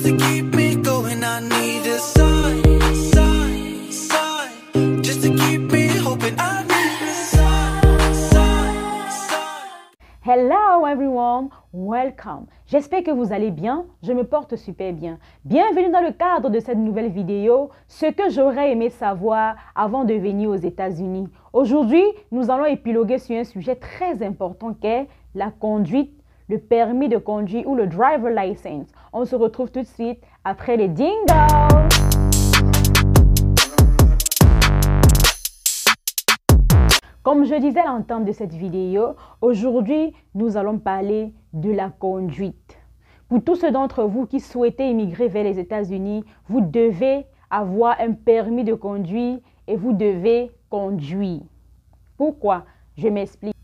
to keep me going. I need a sign, just to keep me hoping. I need a sign. Hello everyone, welcome. J'espère que vous allez bien, je me porte super bien. Bienvenue dans le cadre de cette nouvelle vidéo, ce que j'aurais aimé savoir avant de venir aux États-Unis. Aujourd'hui, nous allons épiloguer sur un sujet très important qu'est la conduite, le permis de conduire ou le driver license. On se retrouve tout de suite après les dingos. Comme je disais à l'entame de cette vidéo, aujourd'hui, nous allons parler de la conduite. Pour tous ceux d'entre vous qui souhaitez immigrer vers les États-Unis, vous devez avoir un permis de conduire et vous devez conduire. Pourquoi? Je m'explique.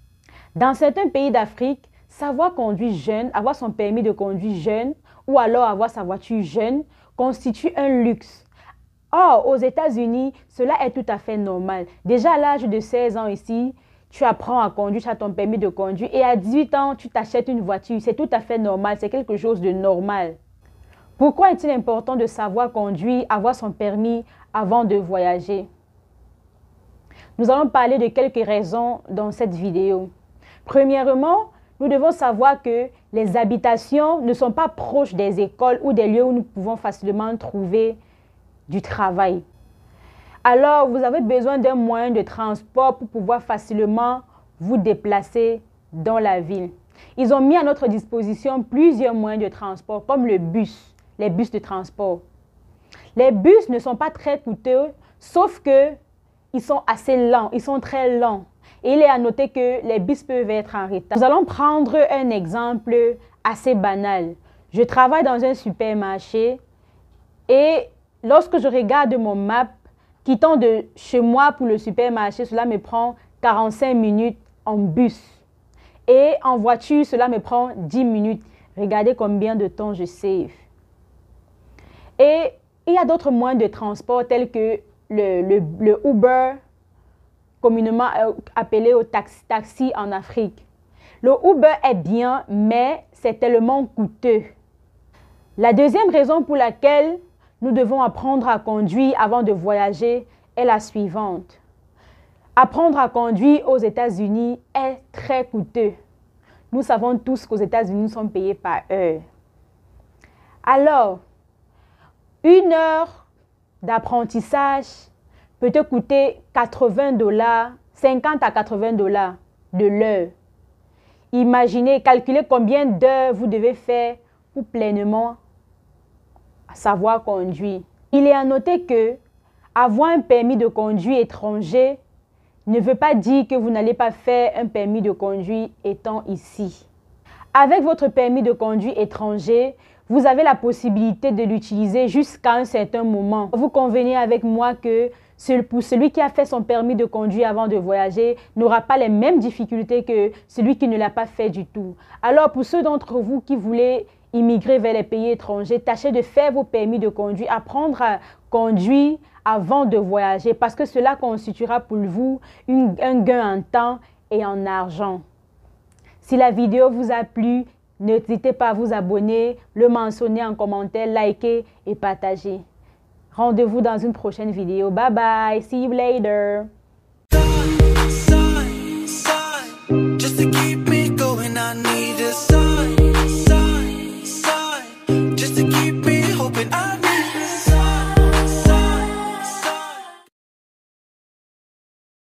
Dans certains pays d'Afrique, savoir conduire jeune, avoir son permis de conduire jeune ou alors avoir sa voiture jeune constitue un luxe. Or, aux États-Unis, cela est tout à fait normal. Déjà à l'âge de 16 ans ici, tu apprends à conduire, tu as ton permis de conduire et à 18 ans, tu t'achètes une voiture. C'est tout à fait normal, c'est quelque chose de normal. Pourquoi est-il important de savoir conduire, avoir son permis avant de voyager? Nous allons parler de quelques raisons dans cette vidéo. Premièrement, nous devons savoir que les habitations ne sont pas proches des écoles ou des lieux où nous pouvons facilement trouver du travail. Alors, vous avez besoin d'un moyen de transport pour pouvoir facilement vous déplacer dans la ville. Ils ont mis à notre disposition plusieurs moyens de transport, comme le bus, les bus de transport. Les bus ne sont pas très coûteux, sauf que ils sont assez lents, ils sont très lents. Et il est à noter que les bus peuvent être en retard. Nous allons prendre un exemple assez banal. Je travaille dans un supermarché et lorsque je regarde mon map, quittant de chez moi pour le supermarché, cela me prend 45 minutes en bus. Et en voiture, cela me prend 10 minutes. Regardez combien de temps je save. Et il y a d'autres moyens de transport tels que le Uber, communément appelé au taxi en Afrique. Le Uber est bien, mais c'est tellement coûteux. La deuxième raison pour laquelle nous devons apprendre à conduire avant de voyager est la suivante. Apprendre à conduire aux États-Unis est très coûteux. Nous savons tous qu'aux États-Unis, nous sommes payés par heure. Alors, 1 heure d'apprentissage peut te coûter 80 $, 50 à 80 $ de l'heure. Imaginez, calculez combien d'heures vous devez faire pour pleinement savoir conduire. Il est à noter que avoir un permis de conduire étranger ne veut pas dire que vous n'allez pas faire un permis de conduire étant ici. Avec votre permis de conduire étranger, vous avez la possibilité de l'utiliser jusqu'à un certain moment. Vous convenez avec moi que pour celui qui a fait son permis de conduire avant de voyager n'aura pas les mêmes difficultés que celui qui ne l'a pas fait du tout. Alors pour ceux d'entre vous qui voulaient immigrer vers les pays étrangers, tâchez de faire vos permis de conduire, apprendre à conduire avant de voyager parce que cela constituera pour vous un gain en temps et en argent. Si la vidéo vous a plu, n'hésitez pas à vous abonner, le mentionner en commentaire, liker et partager. Rendez-vous dans une prochaine vidéo. Bye bye. See you later. Just to keep